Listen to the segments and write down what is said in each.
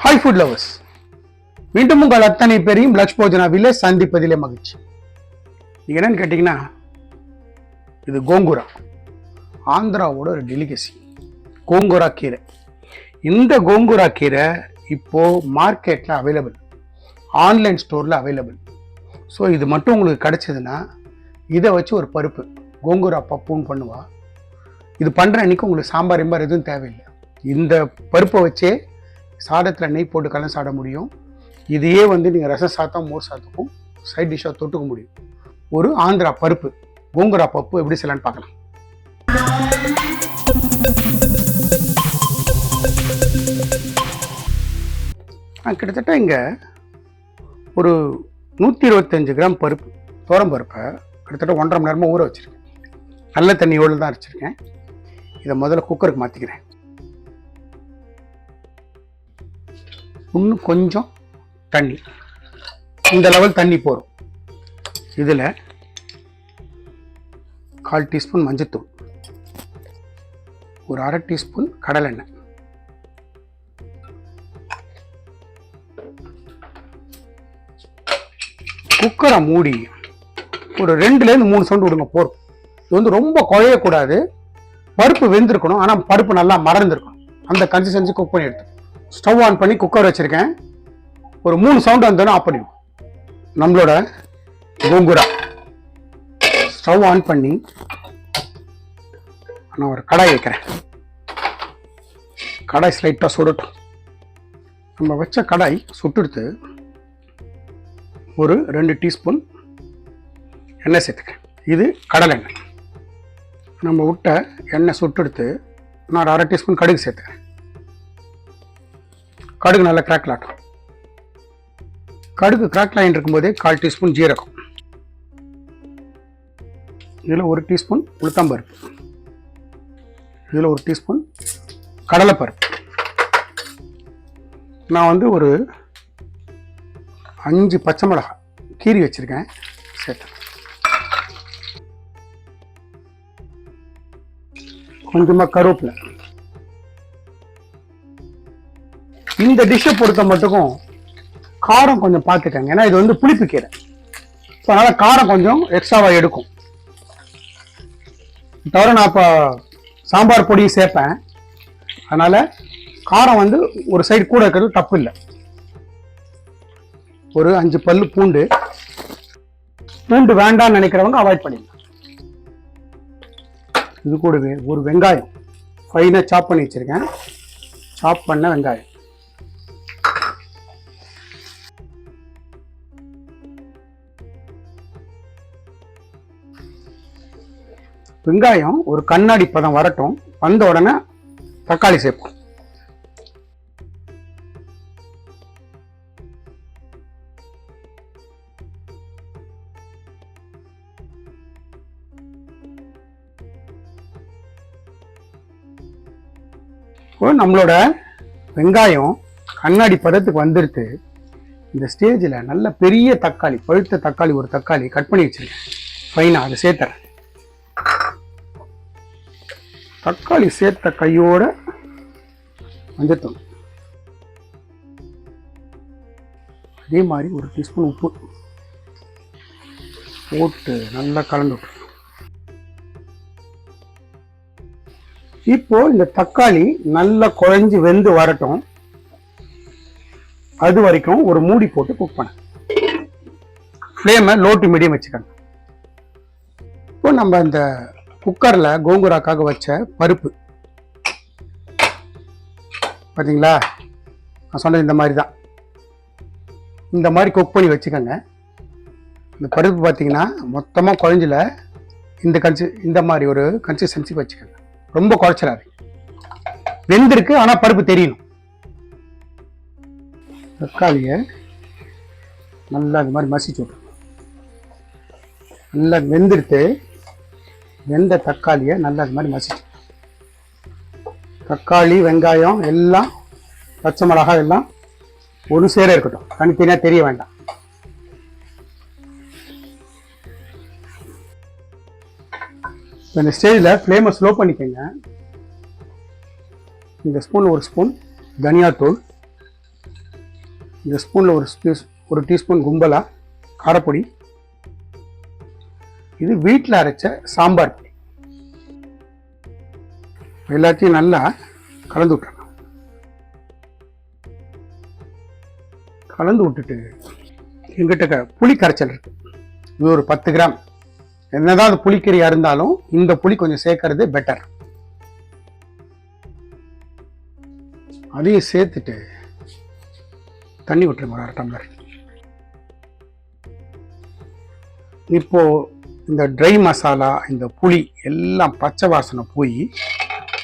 Hi food lovers, மீண்டும் உங்கள் அத்தனை பேரையும் லக்ஷ் போஜனாவிலே சந்திப்பதிலே மகிழ்ச்சி. நீங்கள் என்னன்னு கேட்டிங்கன்னா, இது கோங்குரா, ஆந்திராவோட ஒரு டெலிகசி கோங்குரா கீரை. இந்த கோங்குரா கீரை இப்போது மார்க்கெட்டில் அவைலபிள், ஆன்லைன் ஸ்டோரில் அவைலபிள். ஸோ இது மட்டும் உங்களுக்கு கிடச்சிதுன்னா இதை வச்சு ஒரு பருப்பு கோங்குரா பப்புன்னு பண்ணுவா. இது பண்ணுற அன்றைக்கி உங்களுக்கு சாம்பார் எதுவும் தேவையில்லை. இந்த பருப்பை வச்சே சாதத்தில் நெய் போட்டு கலந்து சாட முடியும். இதையே நீங்கள் ரசம் சாதம் மோர் சாதத்துக்கும் சைட் டிஷ்ஷாக தொட்டுக்க முடியும். ஒரு ஆந்திரா பருப்பு கோங்குரா பப்பு எப்படி செய்யலான்னு பார்க்கலாம். கிட்டத்தட்ட இங்கே ஒரு 125 கிராம் பருப்பு, தோரம் பருப்பை கிட்டத்தட்ட 1.5 மணி நேரமாக ஊற வச்சுருக்கேன். நல்ல தண்ணியோடு தான் அரைச்சிருக்கேன். இதை முதல்ல குக்கருக்கு மாற்றிக்கிறேன். இன்னும் கொஞ்சம் தண்ணி, இந்த லெவல் தண்ணி போகும். இதில் 1/4 டீஸ்பூன் மஞ்சத்தூள், ஒரு 1/2 டீஸ்பூன் கடலெண்ணெய், குக்கரை மூடி ஒரு 2லேருந்து 3 சவுண்டு விடுங்க போதும். இது ரொம்ப குழையக்கூடாது, பருப்பு வெந்திருக்கணும், ஆனால் பருப்பு நல்லா மறந்துருக்கணும். அந்த கன்சிஸ்டன்சி குக் பண்ணி எடுத்து ஸ்டவ் ஆன் பண்ணி குக்கர் வச்சுருக்கேன். ஒரு 3 சவுண்டு வந்தோன்னா ஆஃப் பண்ணிடுவோம். நம்மளோட கோங்குரா ஸ்டவ் ஆன் பண்ணி நான் ஒரு கடாய் வைக்கிறேன். கடாய் ஸ்லைட்டாக சுடட்டும். நம்ம வச்ச கடாய் சுட்டுடுத்து ஒரு 2 டீஸ்பூன் எண்ணெய் சேர்த்துக்கிறேன். இது கடலெண்ணெய். நம்ம விட்ட எண்ணெய் சுட்டுடுத்து நான் ஒரு 1/2 டீஸ்பூன் கடுகு சேர்த்துக்கிறேன். கடுகு நல்லா கிராக்கில் ஆட்டும். கடுகு கிராக்கில் ஆகிட்டு இருக்கும்போதே 1/4 டீஸ்பூன் ஜீரகம், இதில் 1 டீஸ்பூன் உளுத்தம்பருப்பு, இதில் 1 டீஸ்பூன் கடலைப்பருப்பு. நான் ஒரு 5 பச்சை மிளகாய் கீரி வச்சுருக்கேன், சேர்த்து கொஞ்சமாக கருவேப்பிலை. இந்த டிஷ்ஷை பொறுத்த மட்டுக்கும் காரம் கொஞ்சம் பார்த்துக்கங்க, ஏன்னா இது புளிப்பு கீரை. ஸோ அதனால் காரம் கொஞ்சம் எக்ஸ்ட்ராவாக எடுக்கும். தவிர நான் இப்போ சாம்பார் பொடி சேர்ப்பேன், அதனால் காரம் ஒரு சைடு கூட இருக்கிறது தப்பு இல்லை. ஒரு 5 பல்லு பூண்டு, பூண்டு வேண்டாம்னு நினைக்கிறவங்க அவாய்ட் பண்ணிடலாம். இது கூடவே ஒரு வெங்காயம் ஃபைனாக சாப் பண்ணி வச்சுருக்கேன், சாப் பண்ண வெங்காயம். வெங்காயம் ஒரு கண்ணாடி பதம் வரட்டும், வந்த உடனே தக்காளி சேர்ப்போம். நம்மளோட வெங்காயம் கண்ணாடி பதத்துக்கு வந்துடுத்து. இந்த ஸ்டேஜில் நல்ல பெரிய தக்காளி, பழுத்த தக்காளி, ஒரு தக்காளி கட் பண்ணி வச்சிருக்கேன் ஃபைனாக, அதை சேர்த்துறேன். தக்காளி சேர்த்த கையோட மஞ்சத்தூள், அதே மாதிரி 1 டீஸ்பூன் உப்பு போட்டு நல்லா கலந்து விட்டுருங்க. இப்போ இந்த தக்காளி நல்லா குழஞ்சி வெந்து வரட்டும், அது வரைக்கும் ஒரு மூடி போட்டு குக் பண்ண. ஃப்ளேமை லோ டு மீடியம் வச்சுக்கோங்க. இப்போ நம்ம இந்த குக்கரில் கோங்குராக்காக வச்ச பருப்பு பார்த்தீங்களா, நான் சொன்னது இந்த மாதிரி தான். இந்த மாதிரி குக் பண்ணி வச்சுக்கோங்க. இந்த பருப்பு பார்த்தீங்கன்னா மொத்தமாக குழஞ்சில இந்த மாதிரி ஒரு கன்சிஸ்டன்சி வச்சுக்கோங்க. ரொம்ப குறைச்சிடாது, வெந்திருக்கு ஆனால் பருப்பு தெரியணும். தக்காளியை நல்லா இது மாதிரி மசிச்சு விட்ருங்க. நல்லா வெந்திருத்து, வெந்த தக்காளியை நல்லா இது மாதிரி மசிச்சு, தக்காளி வெங்காயம் எல்லாம் பச்சை மிளகாய் எல்லாம் ஒரு சேர இருக்கட்டும், தனித்தனியாக தெரிய வேண்டாம். இந்த ஸ்டேஜில் ஃப்ளேமை ஸ்லோ பண்ணிக்கோங்க. இந்த ஸ்பூன் 1 ஸ்பூன் தனியாத்தூள், இந்த ஸ்பூனில் ஒரு டீஸ்பூன் கும்பலா காரப்பொடி. இது வீட்டில் அரைச்ச சாம்பார் பொடி. எல்லாத்தையும் நல்லா கலந்து விட்டுருங்க. கலந்து விட்டுட்டு எங்கிட்ட புளி கரைச்சல் இருக்கு, இது ஒரு 10 கிராம். என்னதான் அது புளிக்கறியா இருந்தாலும் இந்த புளி கொஞ்சம் சேர்க்கறது பெட்டர். அதையும் சேர்த்துட்டு தண்ணி விட்டுருங்க ஒரு 1/2 டம்ளர். இப்போ இந்த ட்ரை மசாலா, இந்த புளி எல்லாம் பச்சை வாசனை போய்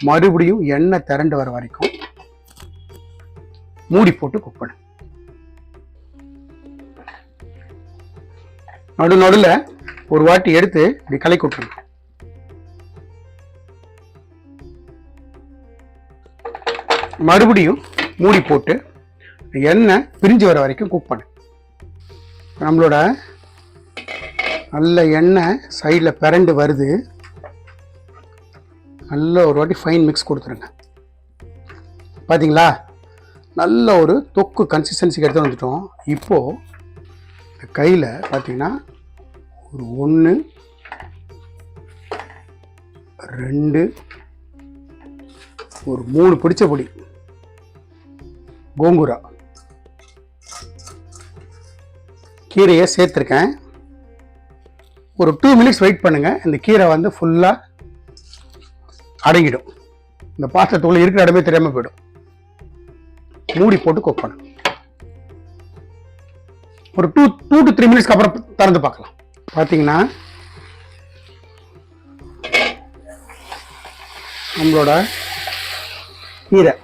மறுபடியும் எண்ணெய் திரண்டு வர வரைக்கும் மூடி போட்டு குக் பண்ணு. நடுவில் ஒரு வாட்டி எடுத்து இப்படி கலக்கி விட்டுருங்க. மறுபடியும் மூடி போட்டு எண்ணெய் பிரிஞ்சு வர வரைக்கும் குக் பண்ணு. நம்மளோட நல்ல எண்ணெய் சைடில் பிறண்டு வருது. நல்ல ஒரு வாட்டி ஃபைன் மிக்ஸ் கொடுத்துருங்க. பார்த்தீங்களா, நல்ல ஒரு தொக்கு கன்சிஸ்டன்சிக்கு எடுத்து வந்துட்டோம். இப்போது இந்த கையில் பார்த்தீங்கன்னா ஒரு 1 2 ஒரு 3 பிடிச்ச பொடி கோங்குரா கீரையை சேர்த்துருக்கேன். ஒரு 2 மினிட்ஸ் வெயிட் பண்ணுங்க. இந்த கீரை வந்து ஃபுல்லா அடங்கிடும். இந்த பாத்திரத்துக்குள்ள இருக்கிற இடமே தெரியாம போயிடும். மூடி போட்டு குக் பண்ணு. ஒரு 2 to 3 மினிட்ஸ்க்கு அப்புறம் திறந்து பார்க்கலாம். பார்த்தீங்கன்னா நம்மளோட கீரை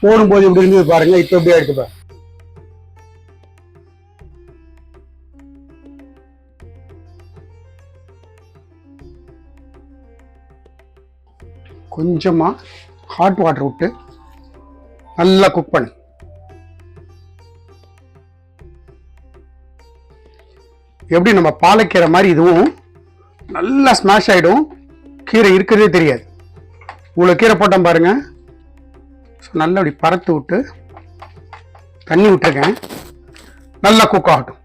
போடும்போது இப்படி இருந்தது பாருங்க. இப்போ எப்படியா எடுத்துப்பா. கொஞ்சமா ஹாட் வாட்டர் விட்டு நல்லா குக் பண்ணு. எப்படி நம்ம பாலக்கீரை மாதிரி இதுவும் நல்லா ஸ்மாஷ் ஆயிடும். கீரை இருக்கிறதே தெரியாது. இவ்வளோ கீரை போட்டோம் பாருங்க. நல்லா அப்படி பறத்து விட்டு தண்ணி விட்டுருக்கேன். நல்லா குக் ஆகட்டும்.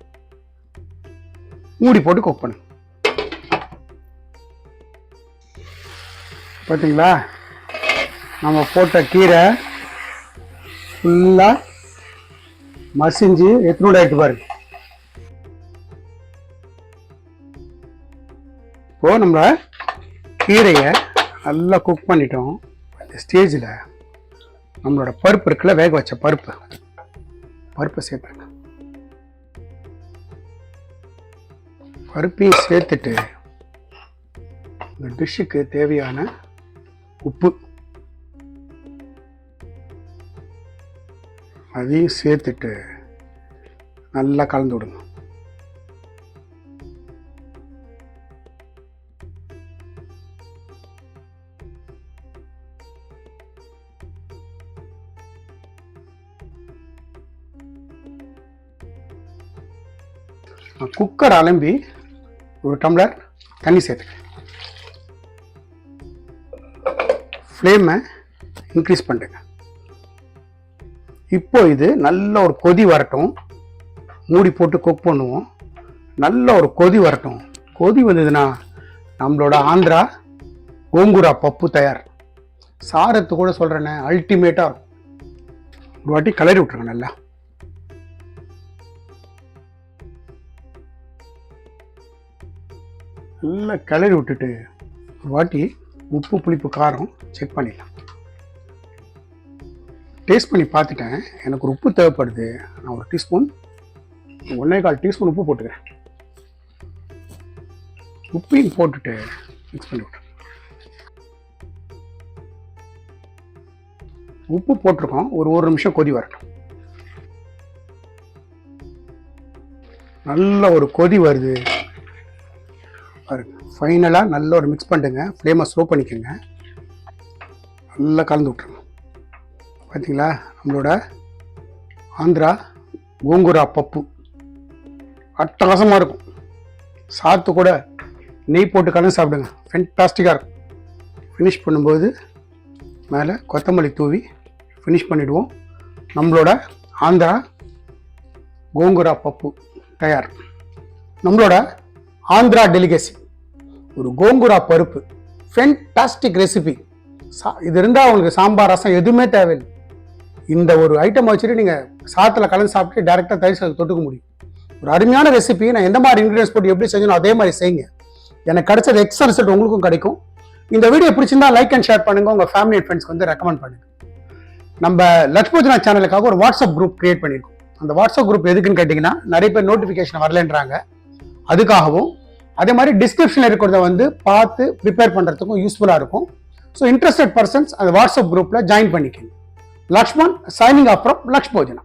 மூடி போட்டு குக் பண்ணு. பார்த்தீங்களா, நம்ம போட்ட கீரை ஃபுல்லாக மசிஞ்சு எத்தனோட ஆகிட்டு பாருங்க. இப்போ நம்ம கீரையை நல்லா குக் பண்ணிட்டோம். இந்த ஸ்டேஜில் நம்மளோட பருப்பு இருக்குல்ல, வேக வச்ச பருப்பை சேர்த்துருங்க. பருப்பையும் சேர்த்துட்டு இந்த டிஷ்ஷுக்கு தேவையான உப்பு அதையும் சேர்த்துட்டு நல்லா கலந்து விடுங்க. குக்கர் அலம்பி ஒரு டம்ளர் தண்ணி சேர்த்துக்கிறேன். ஃப்ளேமை இன்க்ரீஸ் பண்ணுங்க. இப்போ இது நல்ல ஒரு கொதி வரட்டும். மூடி போட்டு குக் பண்ணுவோம். நல்ல ஒரு கொதி வரட்டும். கொதி வந்ததுன்னா நம்மளோட ஆந்திரா கோங்குரா பப்பு தயார். சாரத்து கூட சொல்கிறேன்னே, அல்டிமேட்டாக இருக்கும். ஒரு வாட்டி கலரி விட்டுருங்க. நல்லா கிளறி விட்டுட்டு ஒரு வாட்டி உப்பு புளிப்பு காரம் செக் பண்ணிடலாம். டேஸ்ட் பண்ணி பார்த்துட்டேன். எனக்கு ஒரு உப்பு தேவைப்படுது. நான் ஒரு டீஸ்பூன் 1.25 டீஸ்பூன் உப்பு போட்டுக்கிறேன். உப்பையும் போட்டுட்டு மிக்ஸ் பண்ணி விட்டுறேன். உப்பு போட்டிருக்கோம். ஒரு நிமிஷம் கொதி வரட்டும். நல்ல ஒரு கொதி வருது பாருங்க. ஃபைனலாக நல்ல ஒரு மிக்ஸ் பண்ணுங்க. ஃப்ளேமை ஸ்லோ பண்ணிக்கோங்க. நல்லா கலந்து விட்டுருங்க. பார்த்தீங்களா, நம்மளோட ஆந்திரா கோங்குரா பப்பு அட்டகாசமாக இருக்கும். சாத்து கூட நெய் போட்டு கலந்து சாப்பிடுங்க. ஃபென்டாஸ்டிக்காக இருக்கும். ஃபினிஷ் பண்ணும்போது மேலே கொத்தமல்லி தூவி ஃபினிஷ் பண்ணிவிடுவோம். நம்மளோட ஆந்திரா கோங்குரா பப்பு தயார். நம்மளோட ஆந்திரா டெலிகேசி ஒரு கோங்குரா பருப்பு ஃபென்டாஸ்டிக் ரெசிபி. இது இருந்தால் உங்களுக்கு சாம்பார் ரசம் எதுவுமே தேவையில்லை. இந்த ஒரு ஐட்டம் வச்சுட்டு நீங்கள் சாத்தில் கலந்து சாப்பிட்டு டேரெக்டாக தயிர் சாதம் தொட்டுக்க முடியும். ஒரு அருமையான ரெசிபி. நான் எந்த மாதிரி இன்க்ரீடியன்ஸ் போட்டு எப்படி செஞ்சணும் அதே மாதிரி செய்யுங்க. எனக்கு கிடைச்சது எக்ஸ்ட்ரா ரிசல்ட் உங்களுக்கும் கிடைக்கும். இந்த வீடியோ பிடிச்சிருந்தா லைக் அண்ட் ஷேர் பண்ணுங்க. உங்கள் ஃபேமிலி அண்ட் ஃப்ரெண்ட்ஸ்க்கு வந்து ரெக்கமெண்ட் பண்ணுங்க. நம்ம லக்ஷ்போஜனா சேனலுக்காக ஒரு வாட்ஸ்அப் குரூப் கிரியேட் பண்ணியிருக்கோம். அந்த வாட்ஸ்அப் குரூப் எதுக்குன்னு கேட்டிங்கன்னா, நிறைய பேர் நோட்டிஃபிகேஷன் வரலன்றாங்க. அதுக்காகவும் அதே மாதிரி டிஸ்கிரிப்ஷனில் இருக்கிறத வந்து பார்த்து ப்ரிப்பேர் பண்ணுறதுக்கும் யூஸ்ஃபுல்லாக இருக்கும். ஸோ இன்ட்ரெஸ்டட் பர்சன்ஸ் அந்த வாட்ஸ்அப் குரூப்பில் ஜாயின் பண்ணிக்கோங்க. Lakshman signing off from லக்ஷ்போஜனா.